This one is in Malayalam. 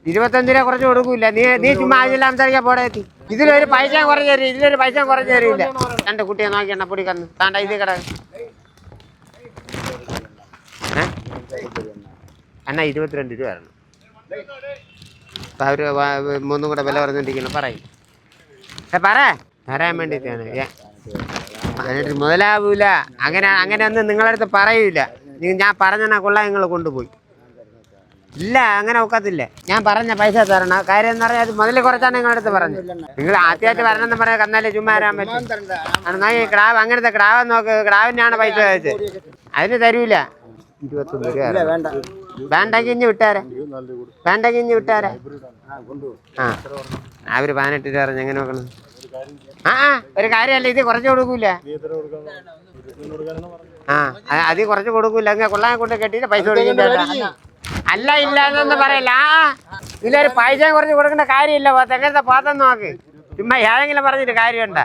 25 രൂപ കുറച്ച് കൊടുക്കൂല. നീ ചുമ്മാ ആവശ്യമില്ല സംസാരിക്കാൻ പോടെ. ഇതിലൊരു പൈസ കുറച്ച് തരും, ഇതിലൊരു പൈസ കുറച്ച് തരില്ല. രണ്ട് കുട്ടിയെ നോക്കി എണ്ണപ്പൊടി കന്ന് താണ്ട ഇത് കിട എന്നാ 22 രൂപ വരണം. അപ്പം അവർ മൂന്നും കൂടെ വില പറഞ്ഞിരിക്കണം. പറയും പറയാൻ വേണ്ടിയിട്ടാണ്. എന്നിട്ട് മുതലാവൂല. അങ്ങനെയൊന്നും നിങ്ങളടുത്ത് പറയൂല. ഞാൻ പറഞ്ഞാ കൊള്ളാം, നിങ്ങൾ കൊണ്ടുപോയി. ഇല്ല, അങ്ങനെ ഒക്കത്തില്ല. ഞാൻ പറഞ്ഞ പൈസ തരണം. കാര്യം എന്ന് പറഞ്ഞാൽ അത് മുതൽ കുറച്ചാണ് നിങ്ങളടുത്ത് പറഞ്ഞു. നിങ്ങൾ ആദ്യമായിട്ട് വരണമെന്ന് പറയാൻ കന്നാലേ ചുമ്മാ വരാൻ പറ്റും. ക്രാവ് അങ്ങനത്തെ ക്രാവ് നോക്ക്. ക്രാവിനാണ് പൈസ വെച്ചത്. അതിന് തരൂല. 21 രൂപ വേണ്ടെങ്കിൽ ഇഞ്ഞ് വിട്ടാരെ. ആ അവര് 18 രൂപ പറഞ്ഞു. എങ്ങനെ നോക്കണം? ഒരു കാര്യമല്ല, ഇത് കുറച്ച് കൊടുക്കൂല. അതിൽ കുറച്ച് കൊടുക്കൂല. അങ്ങനെ കൊള്ളാൻ കൊണ്ട് കെട്ടിയിട്ട് പൈസ കൊടുക്കില്ല. അല്ല ഇല്ല എന്നൊന്നും പറയല്ല. ഇതിലൊരു പൈസ കുറച്ച് കൊടുക്കേണ്ട കാര്യമില്ല. എങ്ങനത്തെ പാത്രം നോക്ക്. ചുമ്മാ ഏതെങ്കിലും പറഞ്ഞിട്ട് കാര്യമുണ്ടോ?